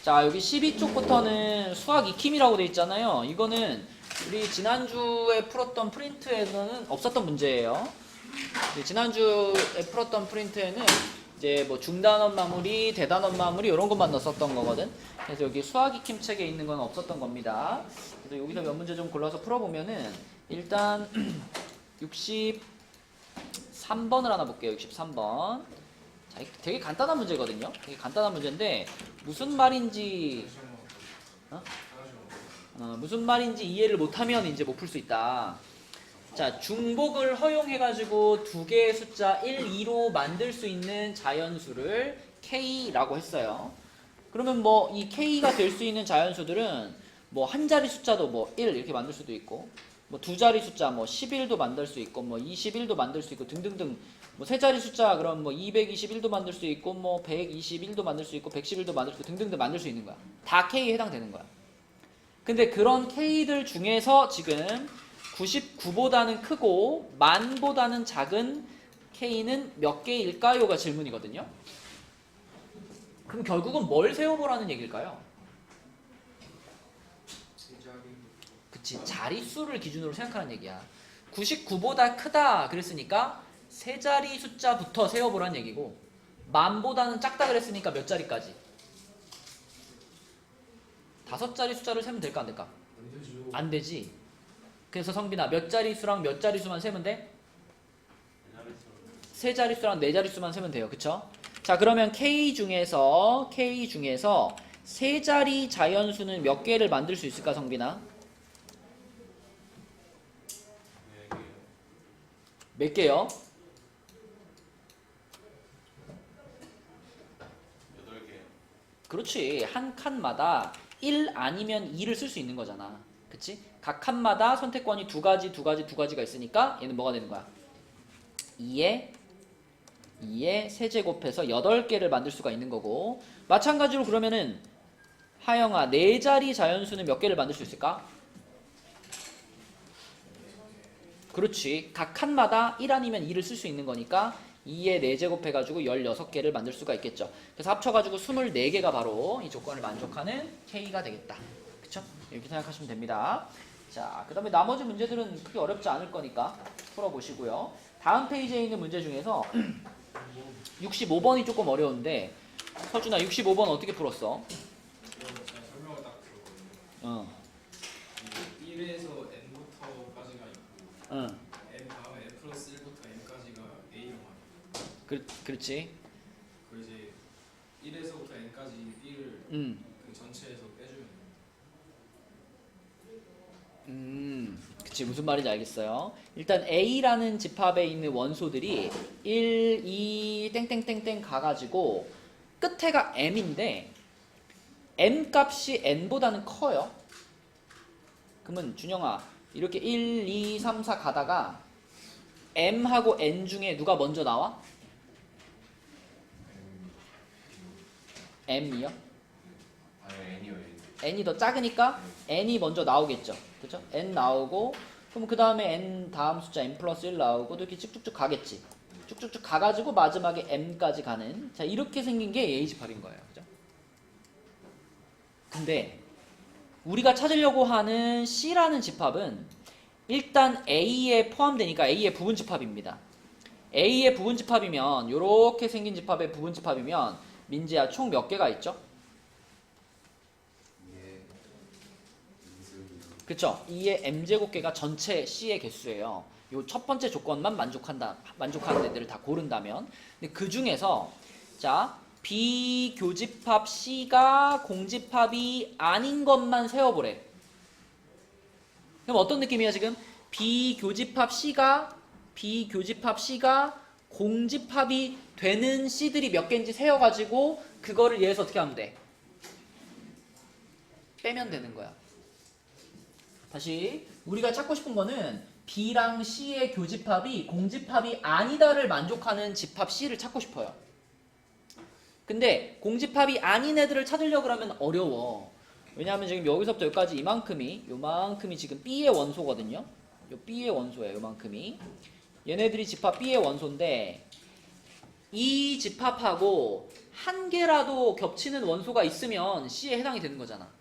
자, 여기 12쪽부터는 수학 익힘이라고 돼 있잖아요. 이거는 우리 지난주에 풀었던 프린트에는 없었던 문제예요. 지난주에 풀었던 프린트에는 이제 뭐 중단원 마무리, 대단원 마무리 이런 것만 넣었었던 거거든. 그래서 여기 수학 익힘 책에 있는 건 없었던 겁니다. 그래서 여기서 몇 문제 좀 골라서 풀어보면은 일단 63번을 하나 볼게요. 63번. 자, 되게 간단한 문제거든요. 되게 간단한 문제인데 무슨 말인지 무슨 말인지 이해를 못하면 이제 못 풀 수 있다. 자, 중복을 허용해가지고 두 개의 숫자 1, 2로 만들 수 있는 자연수를 K라고 했어요. 그러면 뭐 이 K가 될 수 있는 자연수들은 뭐 한 자리 숫자도 뭐 1 이렇게 만들 수도 있고 뭐 두 자리 숫자 뭐 11도 만들 수 있고 뭐 21도 만들 수 있고 등등등 뭐 세 자리 숫자 그럼 뭐 221도 만들 수 있고 뭐 121도 만들 수 있고 111도 만들 수 있고 등등등 만들 수 있는 거야. 다 K에 해당되는 거야. 근데 그런 K들 중에서 지금 99보다는 크고 만보다는 작은 K는 몇 개일까요?가 질문이거든요. 그럼 결국은 뭘 세워보라는 얘기일까요? 그치, 자릿수를 기준으로 생각하는 얘기야. 99보다 크다 그랬으니까 세 자리 숫자부터 세워보라는 얘기고 만보다는 작다 그랬으니까 몇 자리까지? 5자리 숫자를 세면 될까 안 될까? 안 되지. 그래서 성빈아 몇 자리수랑 몇 자리수만 세면 돼? 세 자리수랑 네 자리수만 세면 돼요. 그쵸? 자, 그러면 K 중에서 세 자리 자연수는 몇 개를 만들 수 있을까, 성빈아? 몇 개요? 8개. 그렇지. 한 칸마다 1 아니면 2를 쓸 수 있는 거잖아. 그치? 각 칸마다 선택권이 두 가지가 있으니까 얘는 뭐가 되는 거야? 2에 세제곱해서 8개를 만들 수가 있는 거고 마찬가지로 그러면은 하영아 네 자리 자연수는 몇 개를 만들 수 있을까? 그렇지. 각 칸마다 1 아니면 2를 쓸 수 있는 거니까 2에 4제곱 해가지고 16개를 만들 수가 있겠죠. 그래서 합쳐가지고 24개가 바로 이 조건을 만족하는 K가 되겠다. 그쵸? 이렇게 생각하시면 됩니다. 자, 그 다음에 나머지 문제들은 크게 어렵지 않을 거니까 풀어보시고요. 다음 페이지에 있는 문제 중에서 65번이 조금 어려운데 서준아 65번 어떻게 풀었어? 설명을 딱 들었거든요. 어. 1에서 n부터까지가 있고 응. n 다음에 n 플러스 1부터 n까지가 a로 많이. 그렇지. 그 이제 1에서부터 n까지 b를 그 전체에서 빼주면 그치. 무슨 말인지 알겠어요. 일단 A라는 집합에 있는 원소들이 1, 2, 땡땡땡땡 가가지고 끝에가 M인데 M 값이 N보다는 커요. 그러면 준영아 이렇게 1, 2, 3, 4 가다가 M하고 N 중에 누가 먼저 나와? M이요? 아니 N이요 N. N이 더 작으니까 N이 먼저 나오겠죠. 그죠? N 나오고 그럼 그 다음에 N 다음 숫자 N 플러스 1 나오고 이렇게 쭉쭉쭉 가겠지. 쭉쭉쭉 가가지고 마지막에 M까지 가는 자 이렇게 생긴 게 A집합인 거예요. 그죠? 근데 우리가 찾으려고 하는 C라는 집합은 일단 A에 포함되니까 A의 부분집합입니다. A의 부분집합이면 이렇게 생긴 집합의 부분집합이면 민지야 총 몇 개가 있죠? 그쵸? 2의 m제곱개가 전체 C의 개수예요. 요 첫 번째 조건만 만족하는 애들을 다 고른다면. 근데 그 중에서, 자, 비교집합 C가 공집합이 아닌 것만 세워보래. 그럼 어떤 느낌이야, 지금? 비교집합 C가 공집합이 되는 C들이 몇 개인지 세워가지고, 그거를 얘에서 어떻게 하면 돼? 빼면 되는 거야. 다시 우리가 찾고 싶은 거는 B랑 C의 교집합이 공집합이 아니다를 만족하는 집합 C를 찾고 싶어요. 근데 공집합이 아닌 애들을 찾으려고 하면 어려워. 왜냐하면 지금 여기서부터 여기까지 요만큼이 지금 B의 원소거든요. 요 B의 원소예요. 요만큼이. 얘네들이 집합 B의 원소인데 이 집합하고 한 개라도 겹치는 원소가 있으면 C에 해당이 되는 거잖아.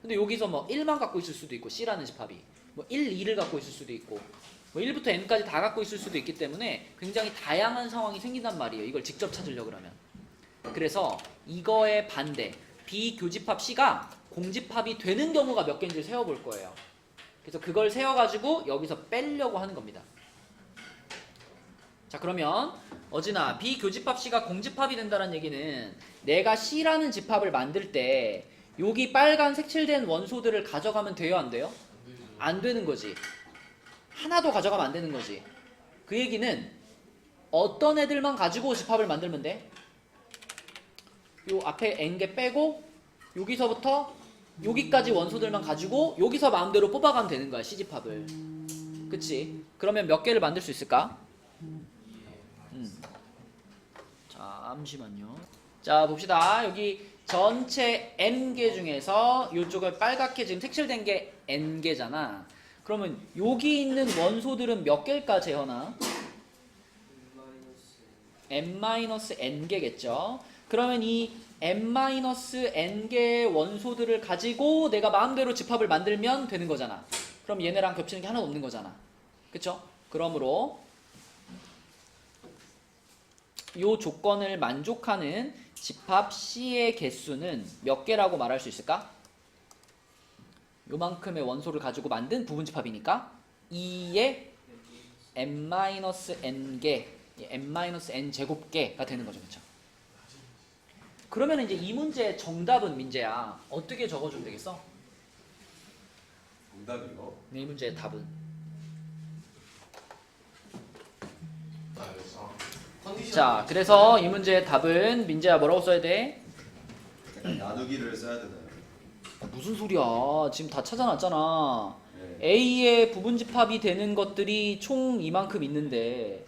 근데 여기서 뭐 1만 갖고 있을 수도 있고 C라는 집합이 뭐 1, 2를 갖고 있을 수도 있고 뭐 1부터 n까지 다 갖고 있을 수도 있기 때문에 굉장히 다양한 상황이 생긴단 말이에요. 이걸 직접 찾으려고 그러면. 그래서 이거의 반대 비교집합 C가 공집합이 되는 경우가 몇 개인지 세워볼 거예요. 그래서 그걸 세워가지고 여기서 빼려고 하는 겁니다. 자, 그러면 어진아, 비교집합 C가 공집합이 된다는 얘기는 내가 C라는 집합을 만들 때 여기 빨간 색칠된 원소들을 가져가면 돼요, 안 돼요? 안 되는 거지. 하나도 가져가면 안 되는 거지. 그 얘기는 어떤 애들만 가지고 집합을 만들면 돼? 요 앞에 n개 빼고 여기서부터 여기까지 원소들만 가지고 여기서 마음대로 뽑아가면 되는 거야, C집합을. 그치? 그러면 몇 개를 만들 수 있을까? 잠시만요. 자, 봅시다. 여기 전체 n개 중에서 이쪽을 빨갛게 지금 색칠된 게 n개잖아. 그러면 여기 있는 원소들은 몇 개일까, 재현아? n-n개겠죠. 그러면 이 n-n개 원소들을 가지고 내가 마음대로 집합을 만들면 되는 거잖아. 그럼 얘네랑 겹치는 게 하나도 없는 거잖아. 그쵸? 그러므로 이 조건을 만족하는 집합 C의 개수는 몇 개라고 말할 수 있을까? 요만큼의 원소를 가지고 만든 부분집합이니까 2의 n-n개, n-n 제곱개가 되는 거죠. 그쵸? 그러면 이제 이 문제의 정답은 민재야. 어떻게 적어주면 되겠어? 정답이요? 네, 이 문제의 답은. 자, 그래서 이 문제의 답은 민재야 뭐라고 써야 돼? 약간 나누기를 써야 되나요? 무슨 소리야? 지금 다 찾아놨잖아. 네. A의 부분집합이 되는 것들이 총 이만큼 있는데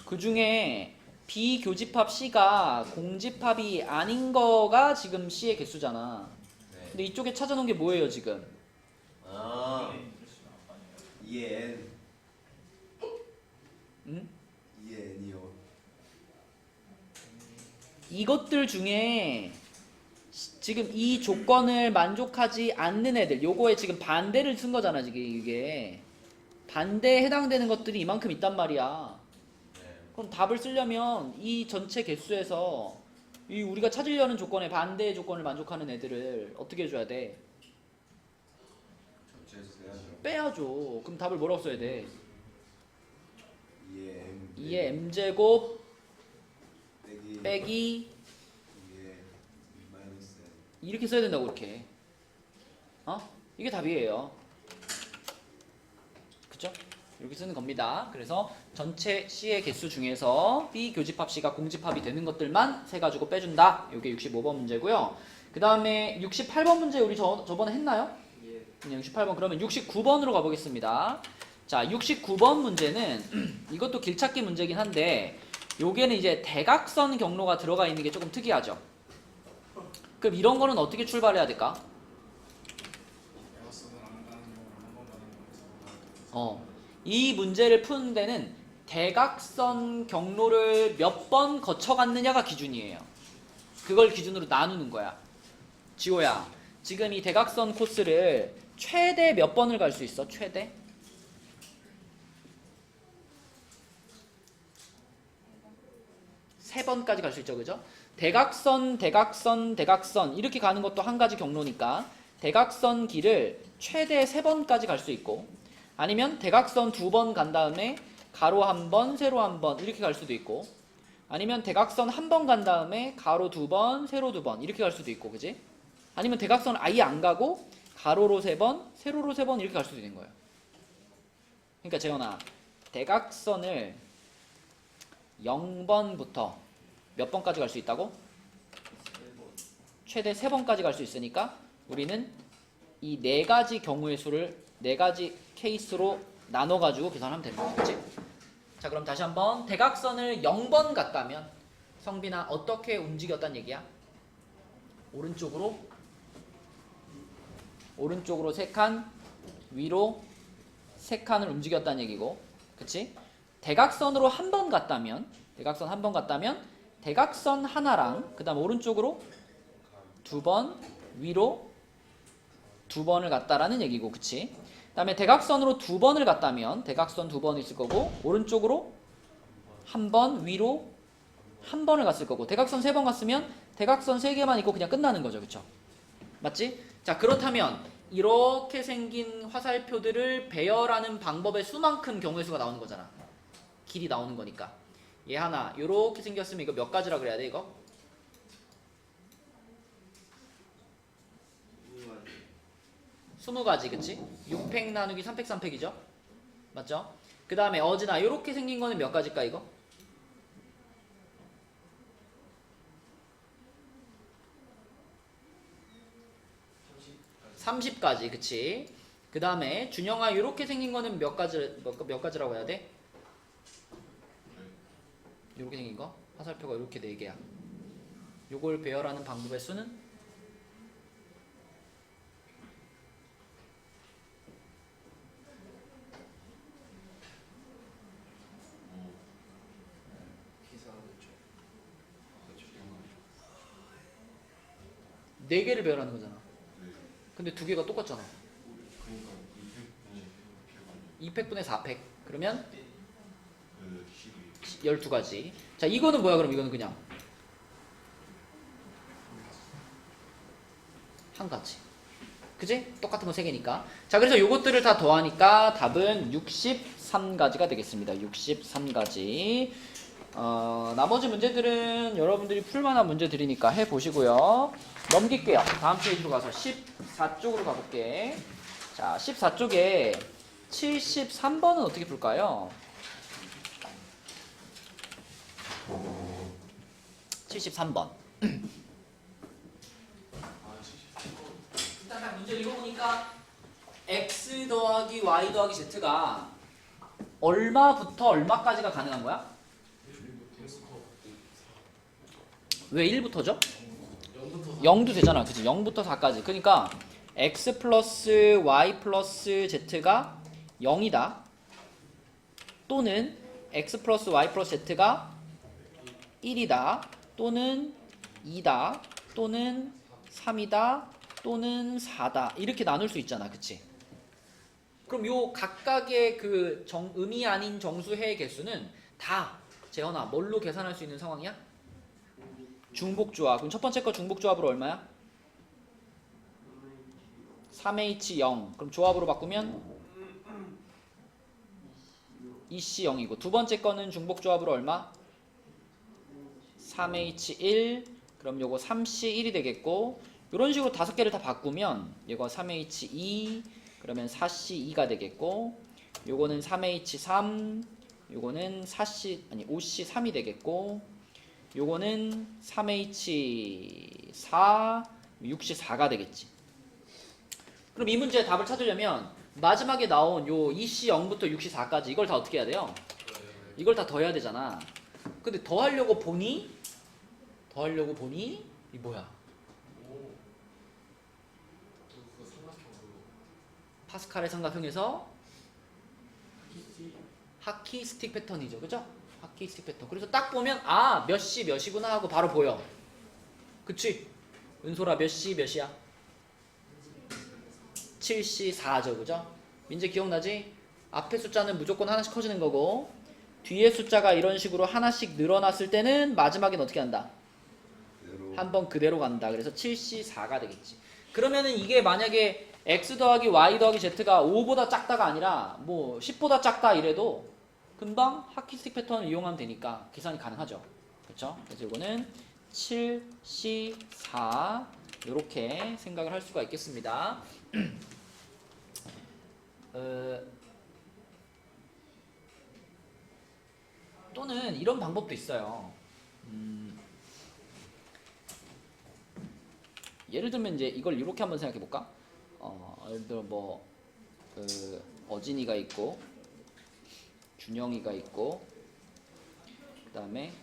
그 중에 비교집합 C가 공집합이 아닌 거가 지금 C의 개수잖아. 네. 근데 이쪽에 찾아놓은 게 뭐예요 지금? 아, 2의 n. 응? 2의 n이요. 이것들 중에 지금 이 조건을 만족하지 않는 애들, 요거에 지금 반대를 쓴 거잖아. 지금 이게 반대에 해당되는 것들이 이만큼 있단 말이야. 그럼 답을 쓰려면 이 전체 개수에서 이 우리가 찾으려는 조건의 반대의 조건을 만족하는 애들을 어떻게 해줘야 돼? 전체에서 써야죠. 빼야죠. 그럼 답을 뭐라고 써야 돼? 2의 m 2의 m제곱 빼기 빼기 2의 마이너스 n. 이렇게 써야 된다고. 이렇게 이게 답이에요. 그쵸? 이렇게 쓰는 겁니다. 그래서 전체 C의 개수 중에서 비교집합 C가 공집합이 되는 것들만 세가지고 빼준다. 이게 65번 문제고요. 그 다음에 68번 문제 우리 저번에 했나요? 예. 68번. 그러면 69번으로 가보겠습니다. 자, 69번 문제는 이것도 길찾기 문제긴 한데 요게는 이제 대각선 경로가 들어가 있는 게 조금 특이하죠. 그럼 이런 거는 어떻게 출발해야 될까? 대화성은 안 가는 경우 한번 가는 경우 이 문제를 푸는 데는 대각선 경로를 몇 번 거쳐갔느냐가 기준이에요. 그걸 기준으로 나누는 거야. 지호야, 지금 이 대각선 코스를 최대 몇 번을 갈 수 있어? 최대? 세 번까지 갈 수 있죠. 그죠? 대각선, 대각선, 대각선 이렇게 가는 것도 한 가지 경로니까 대각선 길을 최대 3번까지 갈 수 있고, 아니면 대각선 2번 간 다음에 가로 1번, 세로 1번 이렇게 갈 수도 있고, 아니면 대각선 1번 간 다음에 가로 2번, 세로 2번 이렇게 갈 수도 있고, 그지? 아니면 대각선 아예 안 가고 가로로 3번, 세로로 3번 이렇게 갈 수도 있는 거예요. 그러니까 재현아, 대각선을 0번부터 몇 번까지 갈 수 있다고? 최대 3번까지 갈 수 있으니까 우리는 이 4가지 경우의 수를 4가지 케이스로 나눠가지고 계산하면 되는 거겠지? 자, 그럼 다시 한번 대각선을 0번 갔다면 성빈아 어떻게 움직였단 얘기야? 오른쪽으로 3칸, 위로 3칸을 움직였단 얘기고, 그치? 대각선으로 한 번 갔다면 대각선 하나랑 그 다음 오른쪽으로 2번 위로 2번을 갔다라는 얘기고, 그치? 그 다음에 대각선으로 2번을 갔다면 대각선 2번 있을 거고, 오른쪽으로 한 번 위로 한 번을 갔을 거고, 대각선 3번 갔으면 대각선 3개만 있고 그냥 끝나는 거죠. 그쵸? 맞지? 자, 그렇다면 이렇게 생긴 화살표들을 배열하는 방법의 수만큼 경우의 수가 나오는 거잖아. 길이 나오는 거니까. 얘 하나 요렇게 생겼으면 이거 몇 가지라 그래야 돼 이거? 20가지, 그치? 6팩 나누기 3팩 3팩이죠? 맞죠? 그 다음에 어진아 요렇게 생긴 거는 몇 가지일까 이거? 30가지, 그치? 그 다음에 준영아 요렇게 생긴 거는 몇 가지라고 해야 돼? 요렇게 생긴 거? 화살표가 요렇게 4개야. 요걸 배열하는 방법의 수는? 기사였죠. 4개를 배열하는 거잖아. 네. 근데 2개가 똑같잖아. 그러니까 200분의 4팩 2팩분의 4팩. 그러면 그 12. 12가지. 자, 이거는 뭐야? 그럼 이거는 그냥 한 가지. 그지? 똑같은 거 3개니까. 자, 그래서 요것들을 다 더하니까 답은 63가지가 되겠습니다. 63가지. 나머지 문제들은 여러분들이 풀만한 문제들이니까 해보시고요. 넘길게요. 다음 페이지로 가서 14쪽으로 가볼게. 자, 14쪽에 73번은 어떻게 풀까요? 73번. 일단 딱 문제 읽어보니까 x 더하기 y 더하기 z가 얼마부터 얼마까지가 가능한 거야? 왜 1부터죠? 0도 되잖아. 그치? 0부터 4까지. 그러니까 x 플러스 y 플러스 z가 0이다. 또는 x 플러스 y 플러스 z가 1이다. 또는 2다. 또는 3이다. 또는 4다. 이렇게 나눌 수 있잖아. 그치? 그럼 요 각각의 그 의미 아닌 정수의 개수는 다 재현아 뭘로 계산할 수 있는 상황이야? 중복조합. 그럼 첫 번째 거 중복조합으로 얼마야? 3H0. 그럼 조합으로 바꾸면 2C0이고, 두 번째 거는 중복조합으로 얼마? 3H1. 그럼 요거 3C1이 되겠고, 이런 식으로 5개를 다 바꾸면 이거 3H2 그러면 4C2가 되겠고, 요거는 3H3 요거는 5C3이 되겠고, 요거는 3H4 6C4가 되겠지. 그럼 이 문제의 답을 찾으려면 마지막에 나온 요 2C0부터 6C4까지 이걸 다 어떻게 해야 돼요? 이걸 다 더해야 되잖아. 근데 더하려고 보니 이 뭐야? 파스칼의 삼각형에서 하키 스틱 패턴이죠. 그죠? 하키 스틱 패턴. 그래서 딱 보면 아, 몇 시 몇이구나 하고 바로 보여. 그치? 은솔아 몇 시 몇이야? 7시 4죠. 그죠? 민재 기억나지? 앞에 숫자는 무조건 하나씩 커지는 거고, 뒤에 숫자가 이런 식으로 하나씩 늘어났을 때는 마지막엔 어떻게 한다? 한번 그대로 간다. 그래서 7시 4가 되겠지. 그러면은 이게 만약에 x 더하기 y 더하기 z가 5보다 작다가 아니라 뭐 10보다 작다 이래도 금방 하키스틱 패턴을 이용하면 되니까 계산이 가능하죠. 그렇죠? 그래서 이거는 7C4 이렇게 생각을 할 수가 있겠습니다. 또는 이런 방법도 있어요. 예를 들면 이제 이걸 이렇게 한번 생각해 볼까? 예를 들어 뭐 어진이가 있고 준영이가 있고, 그다음에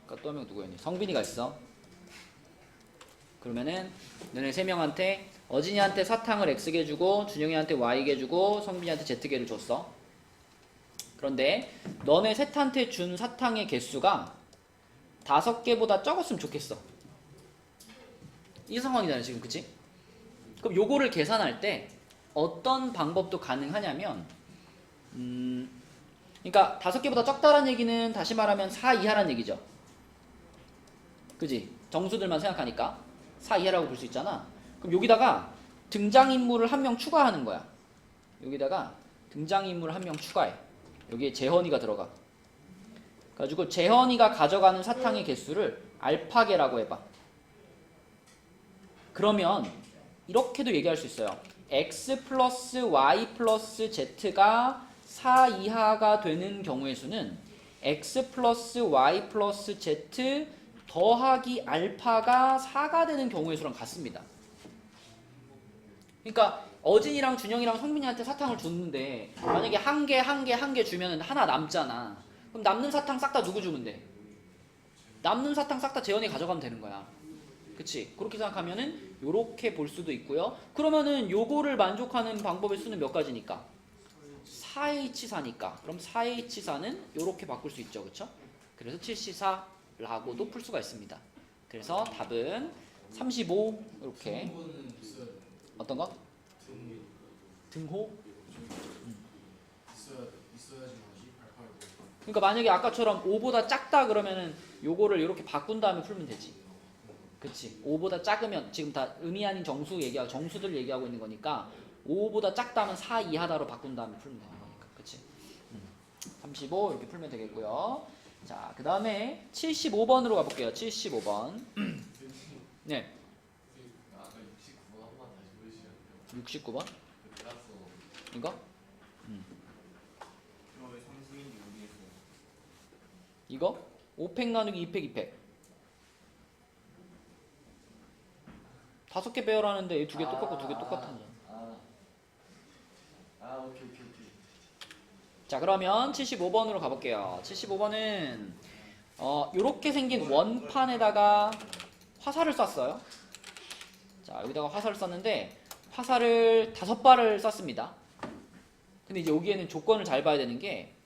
또 한 명 누구였니? 성빈이가 있어. 그러면은 너네 세 명한테 어진이한테 사탕을 X개 주고 준영이한테 Y개 주고 성빈이한테 Z개를 줬어. 그런데 너네 셋한테 준 사탕의 개수가 5개보다 적었으면 좋겠어. 이 상황이잖아요 지금. 그치? 그럼 요거를 계산할 때 어떤 방법도 가능하냐면 그러니까 5개보다 적다란 얘기는 다시 말하면 4 이하란 얘기죠. 그지? 정수들만 생각하니까 4 이하라고 볼 수 있잖아. 그럼 여기다가 등장인물을 한 명 추가하는 거야. 여기다가 등장인물을 한 명 추가해. 여기에 재헌이가 들어가. 그래가지고 재헌이가 가져가는 사탕의 개수를 알파개라고 해봐. 그러면 이렇게도 얘기할 수 있어요. x 플러스 y 플러스 z가 4 이하가 되는 경우의 수는 x 플러스 y 플러스 z 더하기 알파가 4가 되는 경우의 수랑 같습니다. 그러니까 어진이랑 준영이랑 성민이한테 사탕을 줬는데 만약에 한 개 주면 하나 남잖아. 그럼 남는 사탕 싹 다 누구 주면 돼? 남는 사탕 싹 다 재현이 가져가면 되는 거야. 그치? 그렇게 생각하면은 요렇게 볼 수도 있고요. 그러면은 요거를 만족하는 방법의 수는 몇 가지니까? 4H4니까. 그럼 4H4는 요렇게 바꿀 수 있죠. 그쵸? 그래서 74라고도 풀 수가 있습니다. 그래서 답은 35 이렇게. 등호는 있어야 돼. 어떤 거? 등호? 있어야지 뭐지? 발파를 그러니까 만약에 아까처럼 5보다 작다 그러면은 요거를 이렇게 바꾼 다음에 풀면 되지. 그치? 5보다 작으면 지금 다 의미 아닌 정수들 얘기하고 있는 거니까 5보다 작다면 4 이하다로 바꾼 다음에 풀면 되는 거니까. 그치? 35 이렇게 풀면 되겠고요. 자, 그 다음에 75번으로 가볼게요. 75번. 네. 아까 69번 한 번 다시 보여주시면 69번? 대답서 이거? 왜 상승인지 모르겠어요. 이거? 5팩 나누기 2팩 2팩. 5개 배열하는데 이 2개 똑같고 2개 똑같은 거. 오케이. 자, 그러면 75번으로 가볼게요. 75번은 요렇게 생긴 원판에다가 화살을 쐈어요. 자, 여기다가 화살을 쐈는데 화살을 5발을 쐈습니다. 근데 이제 여기에는 조건을 잘 봐야 되는 게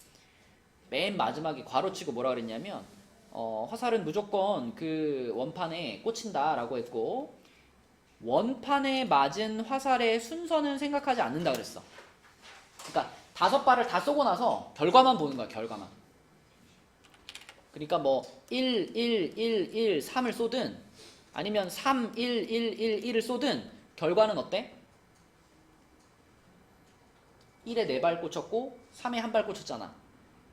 맨 마지막에 괄호치고 뭐라 그랬냐면 화살은 무조건 그 원판에 꽂힌다라고 했고 원판에 맞은 화살의 순서는 생각하지 않는다 그랬어. 그러니까 5발을 다 쏘고 나서 결과만 보는 거야. 결과만. 그러니까 뭐 1, 1, 1, 1, 3을 쏘든 아니면 3, 1, 1, 1, 1을 쏘든 결과는 어때? 1에 4발 꽂혔고 3에 1발 꽂혔잖아.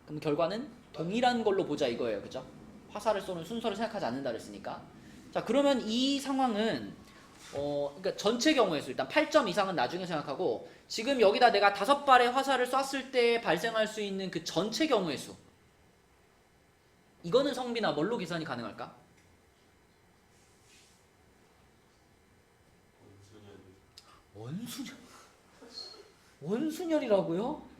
그럼 결과는 동일한 걸로 보자 이거예요. 그죠? 화살을 쏘는 순서를 생각하지 않는다 그랬으니까. 자, 그러면 이 상황은 그러니까 전체 경우의 수 일단 8점 이상은 나중에 생각하고 지금 여기다 내가 5발의 화살을 쐈을 때 발생할 수 있는 그 전체 경우의 수 이거는 성빈아 뭘로 계산이 가능할까? 원순열. 원순열이라고요?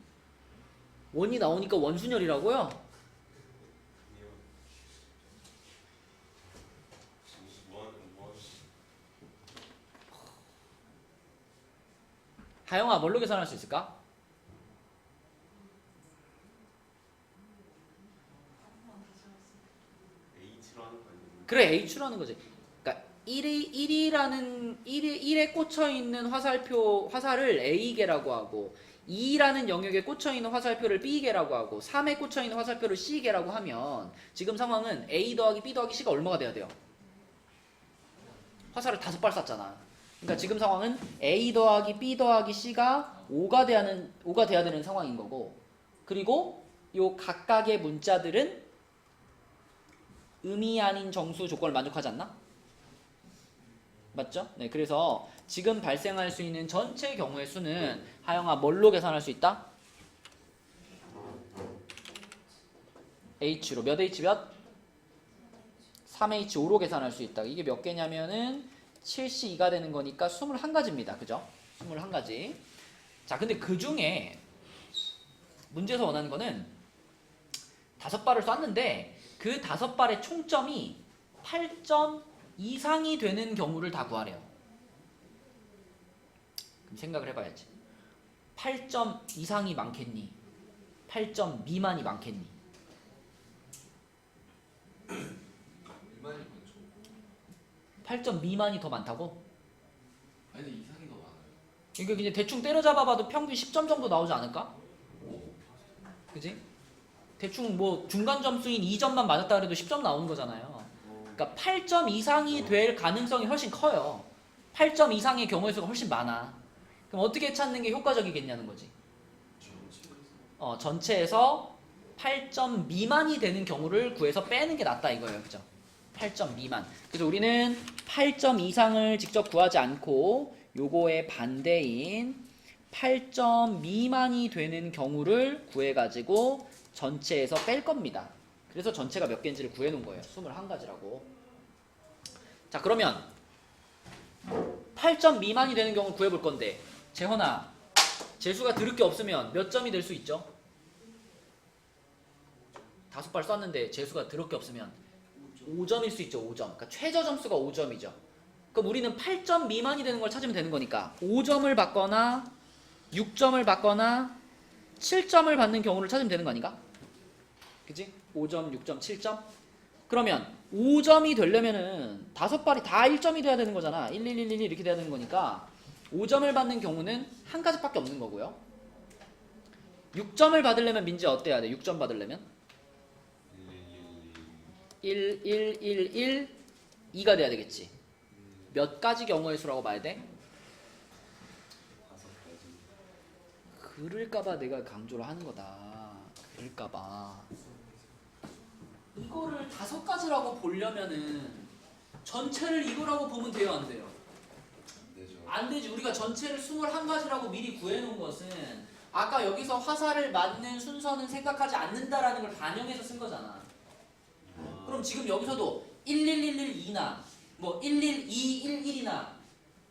원이 나오니까 원순열이라고요? 하영아 뭘로 계산할 수 있을까? H로 하는 거 아니에요? 그래 H로 하는 거지. 그러니까 1에 꽂혀있는 화살을 A개라고 하고 2라는 영역에 꽂혀있는 화살표를 B개라고 하고 3에 꽂혀있는 화살표를 C개라고 하면 지금 상황은 A 더하기 B 더하기 C가 얼마가 돼야 돼요? 화살을 5발 쐈잖아. 그러니까 지금 상황은 A 더하기 B 더하기 C가 5가 돼야 되는 상황인 거고 그리고 요 각각의 문자들은 의미 아닌 정수 조건을 만족하지 않나? 맞죠? 네, 그래서 지금 발생할 수 있는 전체 경우의 수는 하영아 뭘로 계산할 수 있다? H로 몇 H 몇? 3H5로 계산할 수 있다. 이게 몇 개냐면은 7C2가 되는 거니까 21가지입니다. 그죠? 21가지. 자, 근데 그 중에 문제에서 원하는 거는 5발을 쐈는데 그 5발의 총점이 8점 이상이 되는 경우를 다 구하래요. 그럼 생각을 해봐야지. 8점 이상이 많겠니? 8점 미만이 많겠니? 미만이 많죠. 8점 미만이 더 많다고? 아니 근데 이상이 더 많아요. 이거 그냥 대충 때려잡아봐도 평균 10점 정도 나오지 않을까? 그지? 대충 뭐 중간 점수인 2점만 맞았다 그래도 10점 나오는 거잖아요. 그러니까 8점 이상이 될 가능성이 훨씬 커요. 8점 이상의 경우의 수가 훨씬 많아. 그럼 어떻게 찾는 게 효과적이겠냐는 거지. 전체에서 8점 미만이 되는 경우를 구해서 빼는 게 낫다 이거예요. 그죠? 8점 미만. 그래서 우리는 8점 이상을 직접 구하지 않고 요거의 반대인 8점 미만이 되는 경우를 구해가지고 전체에서 뺄 겁니다. 그래서 전체가 몇 개인지를 구해놓은 거예요. 21가지라고. 자, 그러면 8점 미만이 되는 경우를 구해볼 건데, 재헌아, 재수가 들을 게 없으면 몇 점이 될 수 있죠? 5발 쐈는데 재수가 들을 게 없으면 5점일 수 있죠. 5점. 그러니까 최저 점수가 5점이죠. 그럼 우리는 8점 미만이 되는 걸 찾으면 되는 거니까 5점을 받거나 6점을 받거나 7점을 받는 경우를 찾으면 되는 거 아닌가? 그치? 5점, 6점, 7점? 그러면 5점이 되려면은 5발이 다 1점이 돼야 되는 거잖아. 1, 1, 1, 1 이렇게 돼야 되는 거니까 5점을 받는 경우는 한 가지밖에 없는 거고요. 6점을 받으려면 민지 어때야 돼? 6점 받으려면? 1, 1, 1, 1, 2가 돼야 되겠지. 몇 가지 경우의 수라고 봐야 돼? 5가지. 그럴까봐 내가 강조를 하는 거다. 그럴까봐. 이거를 5가지라고 보려면은 전체를 이거라고 보면 돼요, 안 돼요? 되죠. 안 되지. 우리가 전체를 21가지라고 미리 구해놓은 것은 아까 여기서 화살을 맞는 순서는 생각하지 않는다라는 걸 반영해서 쓴 거잖아. 그럼 지금 여기서도 11112나 뭐 11211이나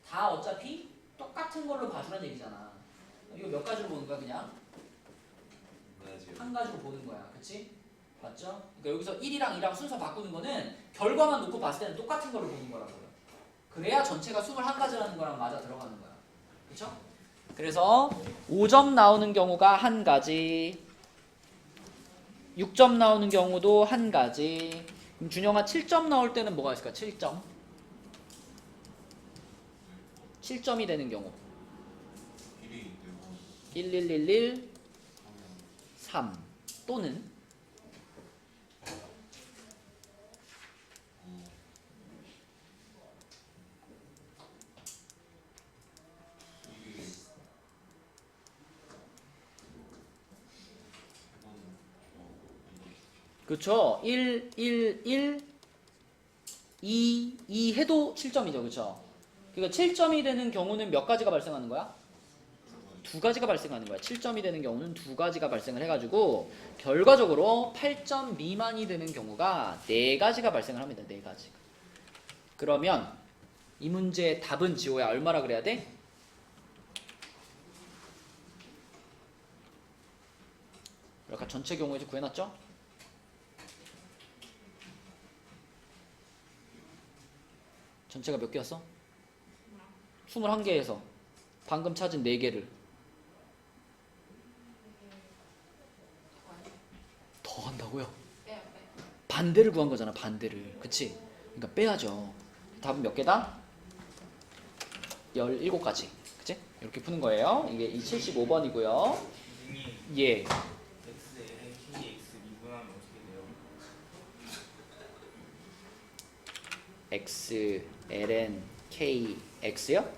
다 어차피 똑같은 걸로 봐주라는 얘기잖아. 이거 몇 가지로 보는 거야? 그냥 한 가지로 보는 거야. 그치? 맞죠? 그러니까 여기서 1이랑 2랑 순서 바꾸는 거는 결과만 놓고 봤을 때는 똑같은 걸로 보는 거라고요. 그래야 전체가 21가지라는 거랑 맞아 들어가는 거야. 그쵸? 그래서 5점 나오는 경우가 한 가지, 6점 나오는 경우도 한 가지. 그럼 준영아 7점 나올 때는 뭐가 있을까? 7점. 7점이 되는 경우. 1111 3 또는 그쵸? 1, 1, 1, 2, 2 해도 7점이죠. 그쵸? 그러니까 7점이 되는 경우는 몇 가지가 발생하는 거야? 2가지가 발생하는 거야. 7점이 되는 경우는 2가지가 발생을 해가지고 결과적으로 8점 미만이 되는 경우가 4가지가 발생을 합니다. 4가지. 그러면 이 문제의 답은 지호야 얼마라 그래야 돼? 아까 전체 경우에서 구해놨죠? 전체가 몇 개였어? 21개에서 방금 찾은 4개를 더 한다고요? 반대를 구한 거잖아. 반대를. 그치? 그러니까 빼야죠. 답은 몇 개다? 17가지. 그치? 이렇게 푸는 거예요. 이게 75번이고요. 예. x, ln, k, x 미분하면 어떻게 돼요? x, ln, k, x요?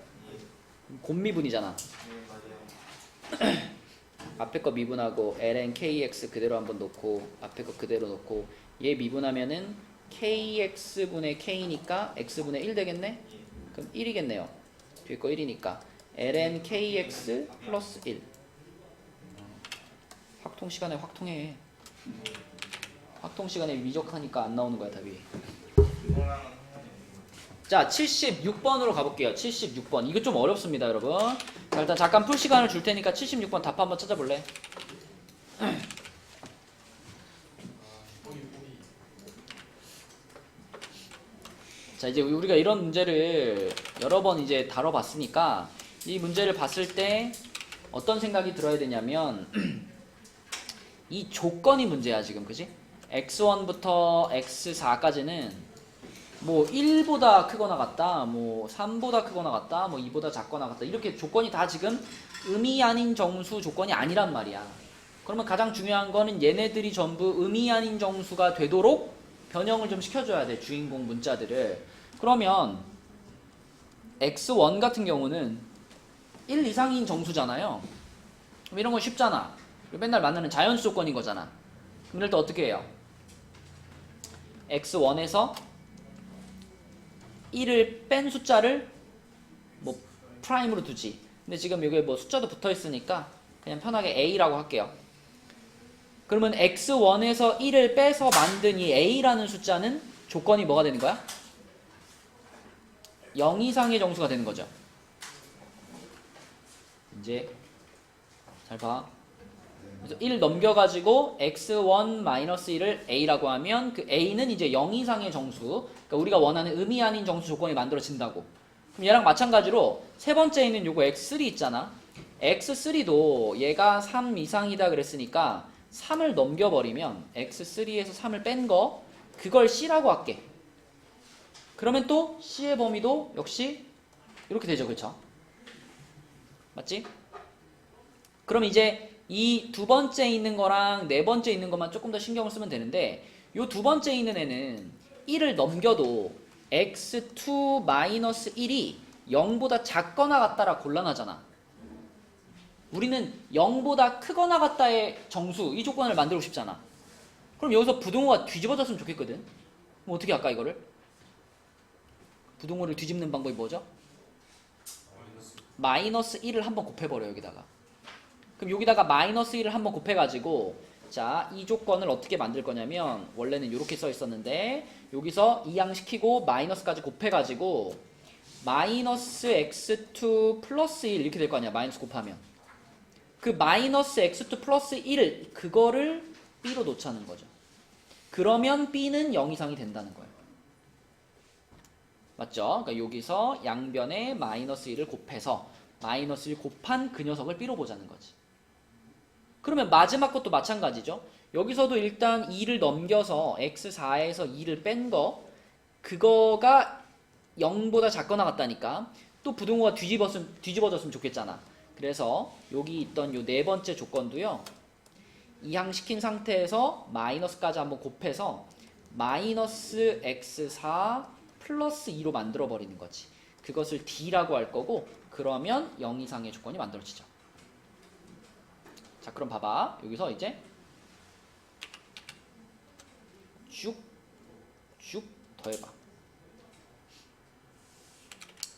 곱미분이잖아. 네, 맞아요. 앞에 거 미분하고 ln kx 그대로 한번 놓고 앞에 거 그대로 놓고 얘 미분하면은 kx분의 k니까 x분의 1 되겠네? 그럼 1이겠네요. 뒤에 거 1이니까 ln kx 플러스 1. 확통 시간에 확통해. 확통 시간에 위적하니까 안 나오는 거야 답이. 이거랑은 자, 76번으로 가볼게요. 76번. 이거 좀 어렵습니다, 여러분. 자, 일단 잠깐 풀 시간을 줄 테니까 76번 답 한번 찾아볼래? 자, 이제 우리가 이런 문제를 여러 번 이제 다뤄봤으니까 이 문제를 봤을 때 어떤 생각이 들어야 되냐면 이 조건이 문제야 지금, 그지? x1부터 x4까지는 뭐 1보다 크거나 같다, 뭐 3보다 크거나 같다, 뭐 2보다 작거나 같다, 이렇게 조건이 다 지금 의미 아닌 정수 조건이 아니란 말이야. 그러면 가장 중요한 거는 얘네들이 전부 의미 아닌 정수가 되도록 변형을 좀 시켜줘야 돼, 주인공 문자들을. 그러면 x1 같은 경우는 1 이상인 정수잖아요. 그럼 이런 건 쉽잖아. 맨날 만나는 자연수 조건인 거잖아. 그럼 이럴 때 어떻게 해요? x1에서 1을 뺀 숫자를 뭐 프라임으로 두지. 근데 지금 여기에 뭐 숫자도 붙어 있으니까 그냥 편하게 a라고 할게요. 그러면 x1에서 1을 빼서 만든 이 a라는 숫자는 조건이 뭐가 되는 거야? 0 이상의 정수가 되는 거죠. 이제 잘 봐. 그래서 1 넘겨가지고 x1-1을 a라고 하면 그 a는 이제 0 이상의 정수, 그러니까 우리가 원하는 의미 아닌 정수 조건이 만들어진다고. 그럼 얘랑 마찬가지로 세 번째에 있는 요거 x3 있잖아. x3도 얘가 3 이상이다 그랬으니까 3을 넘겨버리면 x3에서 3을 뺀 거, 그걸 c라고 할게. 그러면 또 c의 범위도 역시 이렇게 되죠, 그렇죠? 맞지? 그럼 이제 이 두 번째 있는 거랑 네 번째 있는 것만 조금 더 신경을 쓰면 되는데, 요 두 번째 있는 애는 1을 넘겨도 x2-1이 0보다 작거나 같다라 곤란하잖아. 우리는 0보다 크거나 같다의 정수, 이 조건을 만들고 싶잖아. 그럼 여기서 부등호가 뒤집어졌으면 좋겠거든. 그럼 어떻게 할까 이거를? 부등호를 뒤집는 방법이 뭐죠? 마이너스 1을 한번 곱해버려 여기다가. 그럼 여기다가 마이너스 1을 한번 곱해가지고, 자, 이 조건을 어떻게 만들 거냐면, 원래는 이렇게 써 있었는데 여기서 이항시키고 마이너스까지 곱해가지고 마이너스 x2 플러스 1 이렇게 될 거 아니야, 마이너스 곱하면. 그 마이너스 x2 플러스 1, 그거를 b로 놓자는 거죠. 그러면 b는 0 이상이 된다는 거예요. 맞죠? 그러니까 여기서 양변에 마이너스 1을 곱해서 마이너스 1 곱한 그 녀석을 b로 보자는 거지. 그러면 마지막 것도 마찬가지죠. 여기서도 일단 2를 넘겨서 x4에서 2를 뺀 거, 그거가 0보다 작거나 같다니까 또 부등호가 뒤집어졌으면 좋겠잖아. 그래서 여기 있던 요 네 번째 조건도요, 이항시킨 상태에서 마이너스까지 한번 곱해서 마이너스 x4 플러스 2로 만들어 버리는 거지. 그것을 d라고 할 거고, 그러면 0 이상의 조건이 만들어지죠. 자, 그럼 봐봐. 여기서 이제 쭉 더해봐.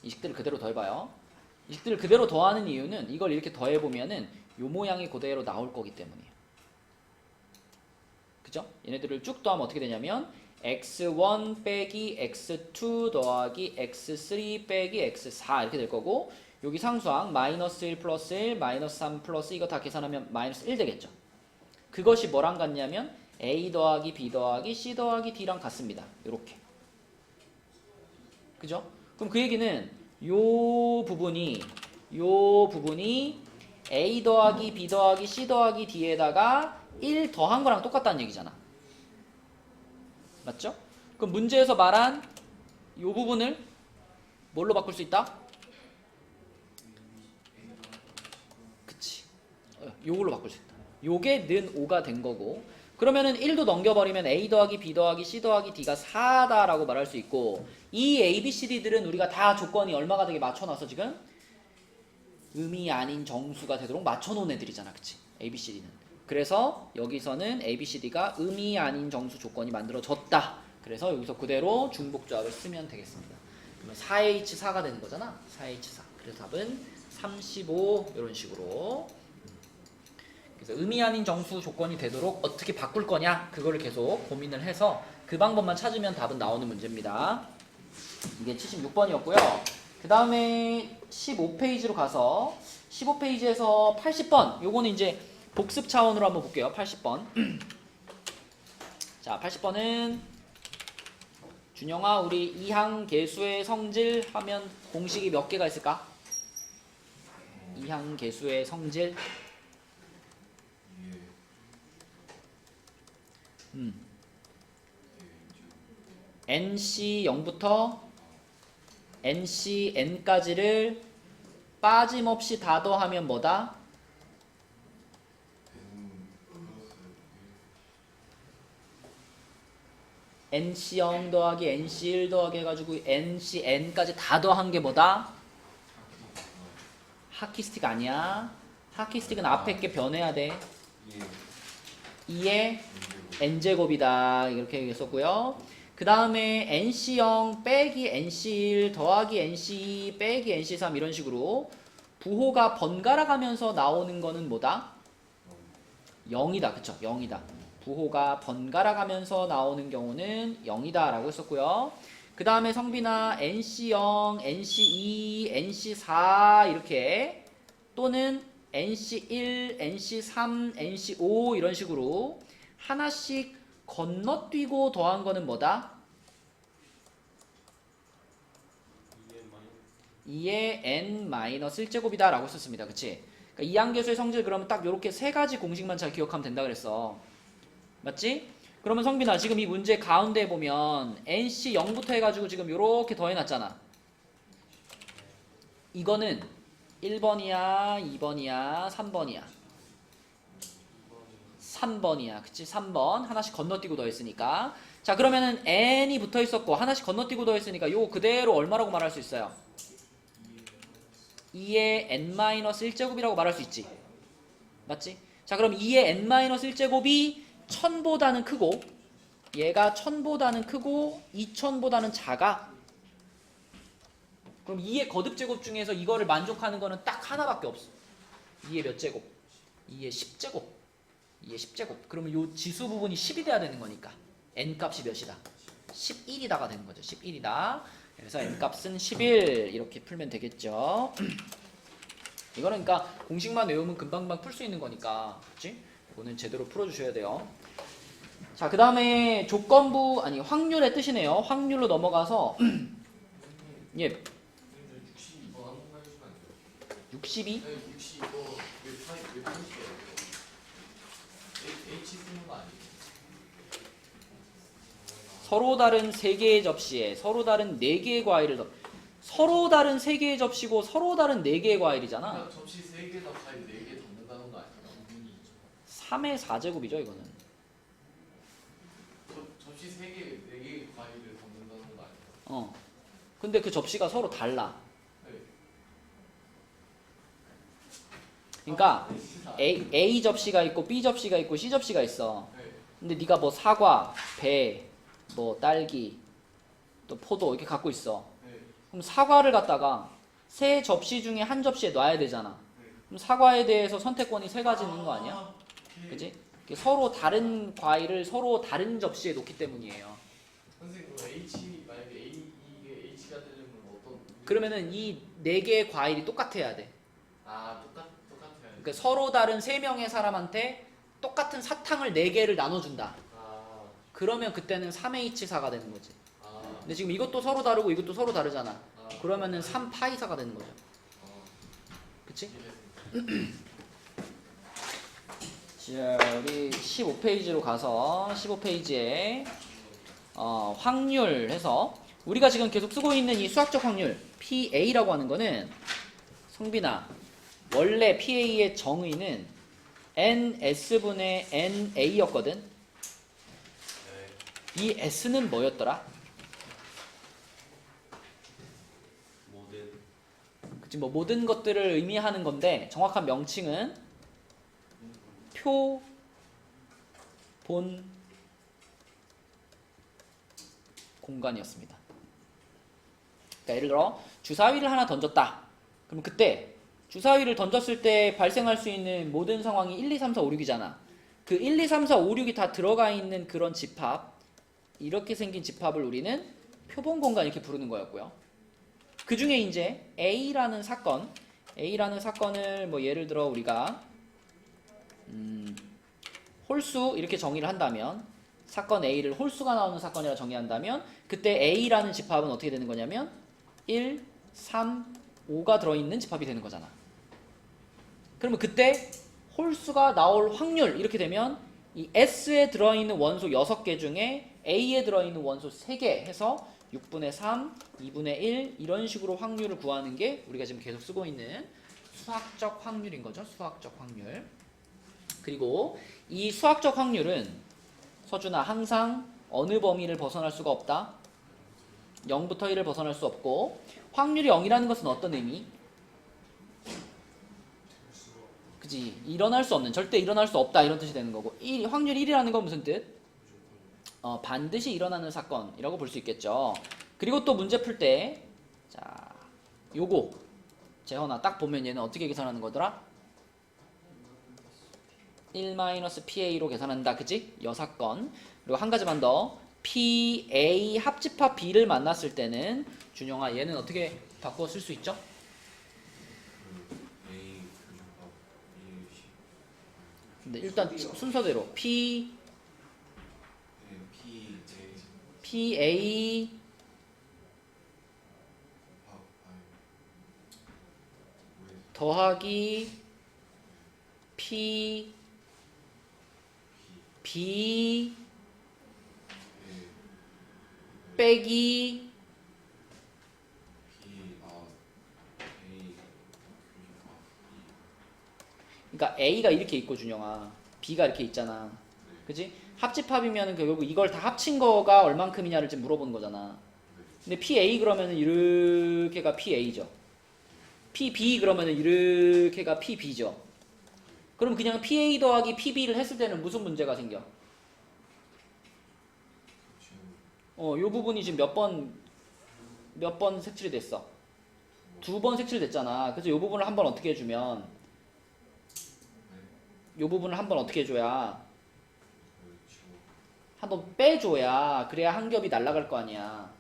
이 식들을 그대로 더해봐요. 이 식들을 그대로 더하는 이유는 이걸 이렇게 더해보면은 요 모양이 그대로 나올 거기 때문이에요. 그죠? 얘네들을 쭉 더하면 어떻게 되냐면 x1 빼기 x2 더하기 x3 빼기 x4 이렇게 될 거고, 여기 상수항 마이너스 1 플러스 1 마이너스 3 플러스 이거 다 계산하면 마이너스 1 되겠죠. 그것이 뭐랑 같냐면 a 더하기 b 더하기 c 더하기 d랑 같습니다. 요렇게. 그죠? 그럼 그 얘기는 요 부분이 a 더하기 b 더하기 c 더하기 d에다가 1 더한 거랑 똑같다는 얘기잖아. 맞죠? 그럼 문제에서 말한 요 부분을 뭘로 바꿀 수 있다? 그치. 요걸로 바꿀 수 있다. 요게 는 5가 된 거고, 그러면은 1도 넘겨버리면 a 더하기 b 더하기 c 더하기 d가 4다라고 말할 수 있고, 이 a, b, c, d들은 우리가 다 조건이 얼마가 되게 맞춰놔서 지금 의미 아닌 정수가 되도록 맞춰놓은 애들이잖아. 그치? a, b, c, d는. 그래서 여기서는 a, b, c, d가 의미 아닌 정수 조건이 만들어졌다. 그래서 여기서 그대로 중복조합을 쓰면 되겠습니다. 그러면 4H4가 되는 거잖아. 4H4. 그래서 답은 35 이런 식으로. 그래서 의미 아닌 정수 조건이 되도록 어떻게 바꿀 거냐, 그거를 계속 고민을 해서 그 방법만 찾으면 답은 나오는 문제입니다. 이게 76번이었고요. 그 다음에 15페이지로 가서 15페이지에서 80번, 요거는 이제 복습 차원으로 한번 볼게요. 80번. 자, 80번은 준영아, 우리 이항계수의 성질 하면 공식이 몇 개가 있을까? 이항계수의 성질 NC 0부터 NC N까지를 빠짐없이 다 더하면 뭐다? NC0 더하기 NC1 더하기 해가지고 NCN까지 다 더한 게 뭐다? 하키스틱 아니야. 하키스틱은 앞에 게 변해야 돼. 2의 n제곱이다. 이렇게 얘기했었고요. 그 다음에 NC0 빼기 NC1 더하기 NC2 빼기 NC3 이런 식으로 부호가 번갈아 가면서 나오는 거는 뭐다? 0이다. 그쵸? 0이다. 부호가 번갈아 가면서 나오는 경우는 0이다 라고 했었고요. 그 다음에 성빈아 NC0, NC2, NC4 이렇게 또는 NC1, NC3, NC5 이런 식으로 하나씩 건너뛰고 더한 거는 뭐다? 2의 n-1제곱이다 라고 썼습니다. 그치? 그러니까 이항계수의 성질 그러면 딱 요렇게 세 가지 공식만 잘 기억하면 된다 그랬어. 맞지? 그러면 성빈아 지금 이 문제 가운데 보면 NC 0부터 해가지고 지금 요렇게 더해놨잖아. 이거는 1번이야 2번이야 3번이야 3번이야. 그치? 3번 하나씩 건너뛰고 더했으니까. 자 그러면은 n이 붙어있었고 하나씩 건너뛰고 더했으니까 요 그대로 얼마라고 말할 수 있어요? 2의 n-1제곱이라고 말할 수 있지. 맞지? 자 그럼 2의 n-1제곱이 1000보다는 크고 얘가 1000보다는 크고 2000보다는 작아. 그럼 2의 거듭제곱 중에서 이거를 만족하는 거는 딱 하나밖에 없어. 2의 몇 제곱? 2의 10제곱. 2의 10제곱. 그러면 요 지수 부분이 10이 돼야 되는 거니까 n값이 몇이다? 11이다가 되는 거죠. 11이다. 그래서 n값은 11 이렇게 풀면 되겠죠. 이거는 그러니까 공식만 외우면 금방금방 풀 수 있는 거니까. 그치? 이거는 제대로 풀어주셔야 돼요. 자, 그 다음에 조건부, 아니 확률의 뜻이네요. 확률로 넘어가서 예, 62번 한 번만 해주면 안 돼요? 62? 네, 62번 왜 편집해요? H 쓰는 거 아니에요? 서로 다른 3개의 접시에 서로 다른 4개의 과일을 서로 다른 3개의 접시고 서로 다른 4개의 과일이잖아. 그러니까 접시 3개에다 과일 4개 담는다는 거 아니에요? 3의 4제곱이죠 이거는. 접시 3개, 4개의 과일을 담는다는 거 아니에요? 근데 그 접시가 서로 달라. 네. 그러니까 진짜. A 접시가 있고 B 접시가 있고 C 접시가 있어. 네. 근데 네가 뭐 사과, 배, 뭐 딸기, 또 포도 이렇게 갖고 있어. 네. 그럼 사과를 갖다가 세 접시 중에 한 접시에 놔야 되잖아. 네. 그럼 사과에 대해서 선택권이 3가지 있는 거 아니야? 오케이. 그지? 서로 다른 과일을 서로 다른 접시에 놓기 때문이에요. 선생님 그럼 H 만약에 이게 H가 되려면 어떤? 그러면은 이 4개의 과일이 똑같아야 돼. 아 똑같아요. 그러니까 서로 다른 3명의 사람한테 똑같은 사탕을 4개를 나눠준다. 아, 그러면 그때는 3H4가 되는 거지. 아, 근데 지금 이것도 서로 다르고 이것도 서로 다르잖아. 아. 그러면은 3파이사가 되는 거죠. 그치? 이해됐습니다. 자, 우리 15페이지로 가서 15페이지에 확률 해서 우리가 지금 계속 쓰고 있는 이 수학적 확률 PA라고 하는 거는 성빈아 원래 PA의 정의는 NS분의 NA였거든. 네. 이 S는 뭐였더라? 그치, 뭐 모든 것들을 의미하는 건데 정확한 명칭은 표, 본, 공간이었습니다. 그러니까 예를 들어 주사위를 하나 던졌다. 그럼 그때 주사위를 던졌을 때 발생할 수 있는 모든 상황이 1, 2, 3, 4, 5, 6이잖아. 그 1, 2, 3, 4, 5, 6이 다 들어가 있는 그런 집합, 이렇게 생긴 집합을 우리는 표본 공간 이렇게 부르는 거였고요. 그 중에 이제 A라는 사건을 뭐 예를 들어 우리가 홀수 이렇게 정의를 한다면 사건 A를 홀수가 나오는 사건이라 정의한다면 그때 A라는 집합은 어떻게 되는 거냐면 1, 3, 5가 들어있는 집합이 되는 거잖아. 그러면 그때 홀수가 나올 확률 이렇게 되면 이 S에 들어있는 원소 6개 중에 A에 들어있는 원소 3개 해서 6분의 3, 2분의 1 이런 식으로 확률을 구하는 게 우리가 지금 계속 쓰고 있는 수학적 확률인 거죠. 수학적 확률. 그리고 이 수학적 확률은 서준아 항상 어느 범위를 벗어날 수가 없다. 0부터 1을 벗어날 수 없고 확률이 0이라는 것은 어떤 의미? 그지? 일어날 수 없는, 절대 일어날 수 없다 이런 뜻이 되는 거고 확률 1이라는 건 무슨 뜻? 반드시 일어나는 사건이라고 볼 수 있겠죠. 그리고 또 문제 풀 때 자, 요거 재현아 딱 보면 얘는 어떻게 계산하는 거더라? 1-PA로 계산한다. 그지? 여사건. 그리고 한 가지만 더. PA 합집합 B를 만났을 때는 준영아 얘는 어떻게 바꾸어 쓸 수 있죠? A 교집합 B 시 근데 일단 순서대로 P J PA 합 더하기 P B 빼기 그러니까 A가 이렇게 있고 준영아 B가 이렇게 있잖아. 그지? 합집합이면 결국 이걸 다 합친 거가 얼만큼이냐를 지금 물어보는 거잖아. 근데 PA 그러면은 이렇게가 PA죠. PB 그러면은 이렇게가 PB죠. 그럼 그냥 PA 더하기 PB를 했을 때는 무슨 문제가 생겨? 요 부분이 지금 몇 번 색칠이 됐어? 2번 색칠됐잖아. 그래서 요 부분을 한번 어떻게 해주면 요 부분을 한번 어떻게 해줘야 한번 빼줘야 그래야 한 겹이 날아갈 거 아니야.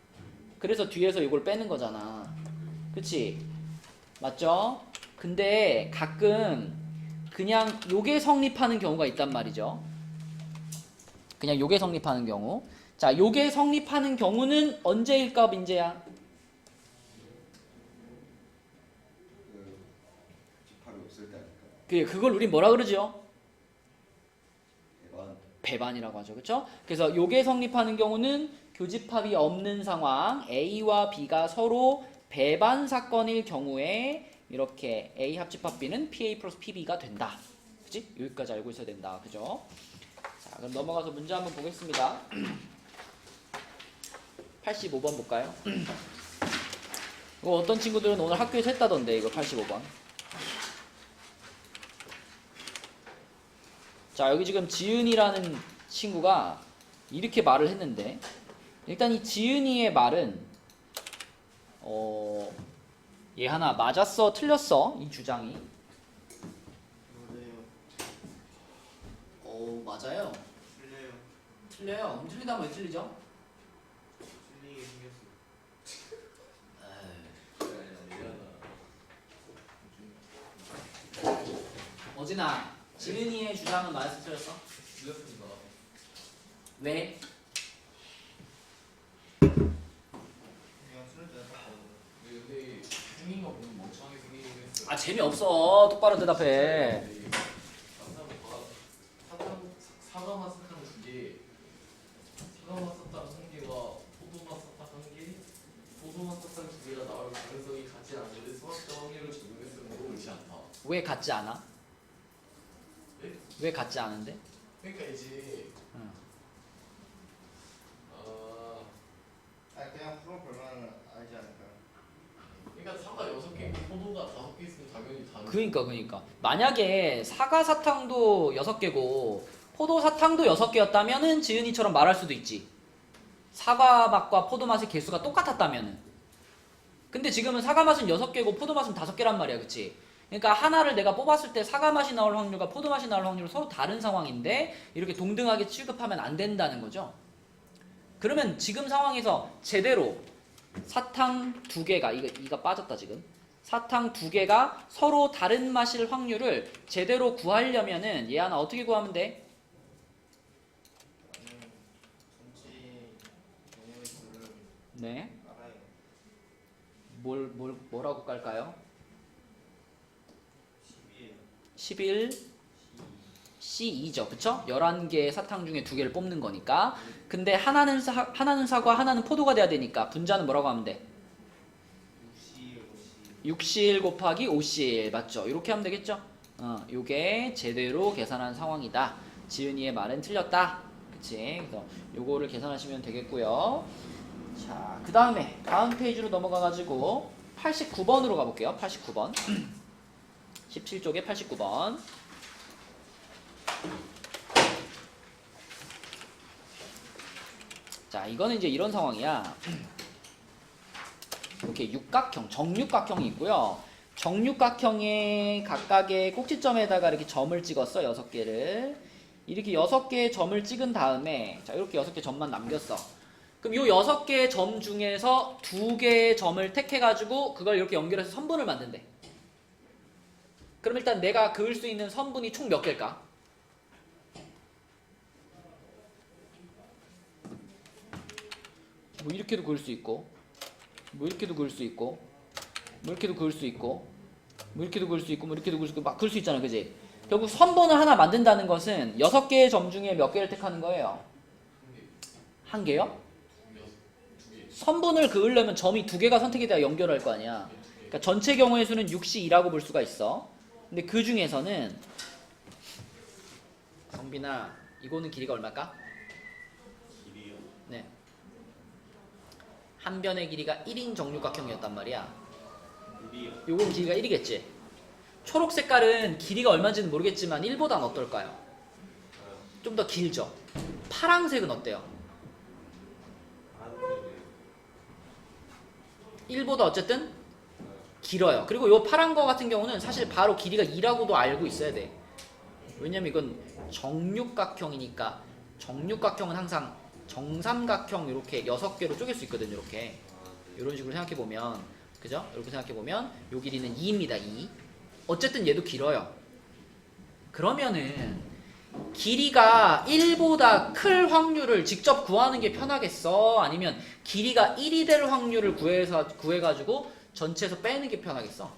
그래서 뒤에서 이걸 빼는 거잖아. 그치? 맞죠? 근데 가끔 그냥 요게 성립하는 경우가 있단 말이죠. 그냥 요게 성립하는 경우. 자, 요게 성립하는 경우는 언제일까, 민재야? 집합이 없을 때 아닐까요? 그걸 우린 뭐라 그러죠? 대반 배반이라고 하죠. 그렇죠? 그래서 요게 성립하는 경우는 교집합이 없는 상황, A와 B가 서로 배반 사건일 경우에 이렇게 A 합집합 B는 PA 플러스 PB가 된다. 그치? 여기까지 알고 있어야 된다. 그죠? 자, 그럼 넘어가서 문제 한번 보겠습니다. 85번 볼까요? 이거 어떤 친구들은 오늘 학교에서 했다던데, 이거 85번. 자, 여기 지금 지은이라는 친구가 이렇게 말을 했는데, 일단 이 지은이의 말은 얘 하나 맞았어, 틀렸어, 이 주장이. 맞아요. 틀려요. 틀려요. 틀리다면 왜 틀리죠? 틀리게 생겼어. 어진아, 지은이의 주장은 맞았어, 틀렸어? 틀렸습니다. 왜? 그냥 틀릴 때 근데 생긴 거 보면 멍청하게 생기긴 했어요. 아, 재미없어. 똑바로 대답해. 사과맛 사탕 2개, 사과맛 사탕 1개가 포도맛 사탕 1개, 포도맛 사탕 2개가 나올 가능성이 같지 않은데 수학적 확률을 적용했으면 옳지 않다. 왜 같지 않아? 네? 왜 같지 않은데? 그러니까 이제 응. 아니 그냥 풀어보면 알지 않을까요? 그러니까 사과 6개 있고 포도가 5개 있으면 당연히 다른. 그러니까 만약에 사과 사탕도 6개고 포도 사탕도 6개였다면은 지은이처럼 말할 수도 있지. 사과 맛과 포도 맛의 개수가 똑같았다면은. 근데 지금은 사과 맛은 6개고 포도 맛은 5개란 말이야. 그치? 그러니까 하나를 내가 뽑았을 때 사과 맛이 나올 확률과 포도 맛이 나올 확률은 서로 다른 상황인데 이렇게 동등하게 취급하면 안 된다는 거죠. 그러면 지금 상황에서 제대로 사탕 2개가 이가 빠졌다 지금. 사탕 2개가 서로 다른 맛일 확률을 제대로 구하려면은 얘 하나 어떻게 구하면 돼? 전체 영역의 수를 네. 알아요. 뭐라고 깔까요? 10이에요. 11, C2죠. 그쵸? 11개의 사탕 중에 2개를 뽑는 거니까. 근데 하나는 사과, 하나는 포도가 돼야 되니까 분자는 뭐라고 하면 돼? 6C1 곱하기 5C1 맞죠? 이렇게 하면 되겠죠? 요게 제대로 계산한 상황이다. 지은이의 말은 틀렸다. 그치? 그래서 요거를 계산하시면 되겠고요. 자, 그 다음에 다음 페이지로 넘어가가지고 89번으로 가볼게요. 89번 17쪽에 89번 자, 이거는 이제 이런 상황이야. 이렇게 육각형, 정육각형이 있고요. 정육각형의 각각의 꼭지점에다가 이렇게 점을 찍었어. 6개를. 이렇게 6개의 점을 찍은 다음에 자, 이렇게 6개 점만 남겼어. 그럼 요 6개의 점 중에서 2개의 점을 택해가지고 그걸 이렇게 연결해서 선분을 만든대. 그럼 일단 내가 그을 수 있는 선분이 총 몇 개일까? 뭐 이렇게도 그을 수 있고, 뭐 이렇게도 그을 수 있고, 뭐 이렇게도 그을 수 있고, 뭐 이렇게도 그을 수 있고, 뭐 이렇게도 그을 수 있고, 막 그을 수 있잖아, 그지? 결국 선분을 하나 만든다는 것은 6개의 점 중에 몇 개를 택하는 거예요? 한 개요? 선분을 그으려면 점이 2개가 선택이 돼야 연결할 거 아니야. 그러니까 전체 경우의 수는 6C2라고 볼 수가 있어. 근데 그 중에서는 성빈아, 이거는 길이가 얼마일까? 길이요? 네. 한 변의 길이가 1인 정육각형이었단 말이야. 1이요? 요건 길이가 1이겠지. 초록 색깔은 길이가 얼마인지는 모르겠지만 1보단 어떨까요? 좀 더 길죠. 파랑색은 어때요? 1보다 어쨌든 길어요. 그리고 요 파란 거 같은 경우는 사실 바로 길이가 2라고도 알고 있어야 돼. 왜냐면 이건 정육각형이니까 정육각형은 항상 정삼각형 이렇게 6개로 쪼갤 수 있거든요. 이렇게 이런 식으로 생각해보면, 그죠? 이렇게 생각해보면 요 길이는 2입니다. 2. 어쨌든 얘도 길어요. 그러면은 길이가 1보다 클 확률을 직접 구하는 게 편하겠어? 아니면 길이가 1이 될 확률을 구해가지고 전체에서 빼는 게 편하겠어?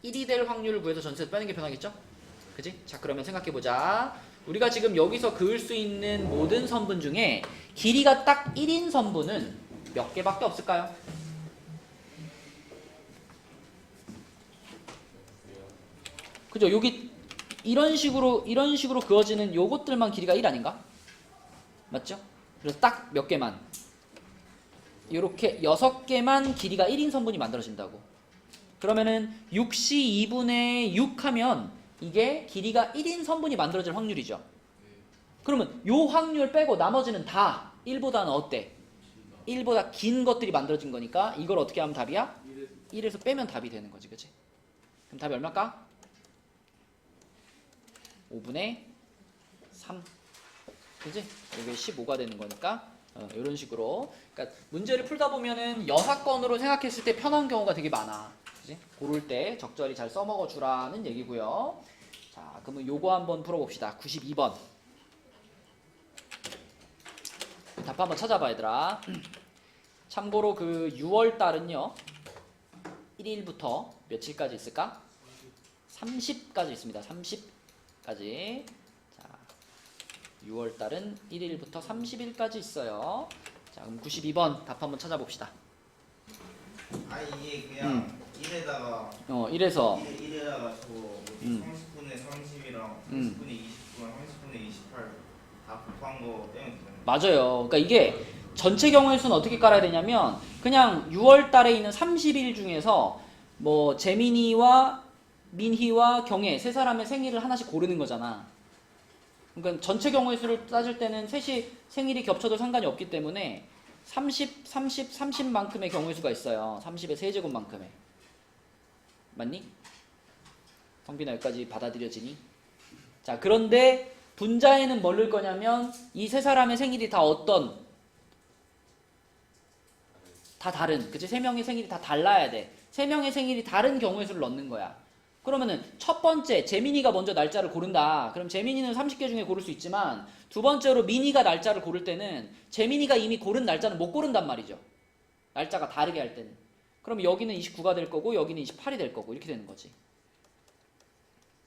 1이 될 확률을 구해서 전체에서 빼는 게 편하겠죠? 그지? 자, 그러면 생각해보자. 우리가 지금 여기서 그을 수 있는 모든 선분 중에 길이가 딱 1인 선분은 몇 개밖에 없을까요? 그죠? 여기 이런 식으로 그어지는 요것들만 길이가 1 아닌가? 맞죠? 그래서 딱 몇 개만, 이렇게 6개만 길이가 1인 선분이 만들어진다고. 그러면은 6C 2분의 6 하면 이게 길이가 1인 선분이 만들어질 확률이죠. 그러면 요 확률 빼고 나머지는 다 1보다는 어때? 1보다 긴 것들이 만들어진 거니까 이걸 어떻게 하면 답이야? 1에서 빼면 답이 되는 거지, 그치? 그럼 답이 얼마일까? 5분의 3. 그지? 이게 15가 되는 거니까 이런 식으로. 그러니까 문제를 풀다 보면은 여사건으로 생각했을 때 편한 경우가 되게 많아. 그지? 고를 때 적절히 잘 써먹어 주라는 얘기고요. 자, 그러면 요거 한번 풀어봅시다. 92번. 답 한번 찾아봐, 얘들아. 참고로 그 6월 달은요 1일부터 며칠까지 있을까? 30까지 있습니다. 30까지. 자, 6월 달은 1일부터 30일까지 있어요. 자, 그럼 92번 답 한번 찾아봅시다. 아 이게 그냥 1에다가 1에서 1에다가 저 뭐지 30분의 30이랑 30분의 20분, 30분의 28 다 곱한 거 빼면 되는 거예요. 맞아요. 그러니까 이게 전체 경우의 수는 어떻게 깔아야 되냐면 그냥 6월 달에 있는 30일 중에서 뭐 재민이와 민희와 경혜 세 사람의 생일을 하나씩 고르는 거잖아. 그러니까 전체 경우의 수를 따질 때는 셋이 생일이 겹쳐도 상관이 없기 때문에 30, 30, 30만큼의 경우의 수가 있어요. 30의 세제곱만큼의. 맞니? 성빈아, 여기까지 받아들여지니? 자, 그런데 분자에는 뭘 넣을 거냐면 이 세 사람의 생일이 다 다 다른, 그치? 세 명의 생일이 다 달라야 돼. 세 명의 생일이 다른 경우의 수를 넣는 거야. 그러면은 첫 번째 재민이가 먼저 날짜를 고른다. 그럼 재민이는 30개 중에 고를 수 있지만 두 번째로 민이가 날짜를 고를 때는 재민이가 이미 고른 날짜는 못 고른단 말이죠. 날짜가 다르게 할 때는. 그럼 여기는 29가 될 거고 여기는 28이 될 거고 이렇게 되는 거지.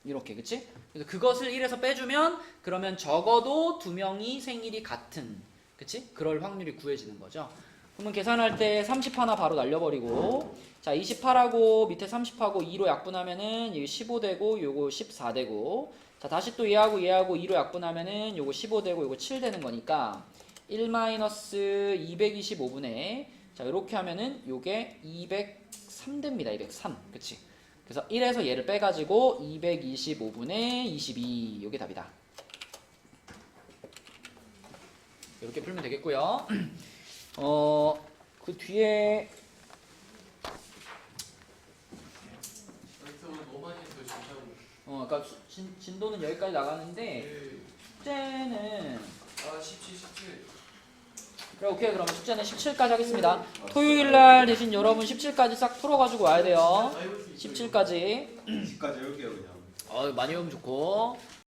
이렇게, 그치? 그래서 그것을 1에서 빼주면 그러면 적어도 두 명이 생일이 같은, 그치? 그럴 확률이 구해지는 거죠. 그러면 계산할 때 30 하나 바로 날려버리고, 자 28하고 밑에 30하고 2로 약분하면은 이게 15되고 요거 14되고, 자 다시 또 얘하고 2로 약분하면은 요거 15되고 요거 7 되는 거니까 1-225분의, 자 이렇게 하면은 요게 203 됩니다. 203, 그치? 그래서 1에서 얘를 빼가지고 225분의 22, 요게 답이다. 이렇게 풀면 되겠고요. 그 뒤에 여기서 너무 많이 했어요 진짜로. 그러니까 진도는 여기까지 나가는데 네. 숙제는 아 17. 그래, 오케이. 그러면 숙제는 17까지 하겠습니다. 토요일날 대신 여러분 17까지 싹 풀어가지고 와야 돼요. 17까지. 10까지 해볼게요 그냥. 많이 오면 좋고.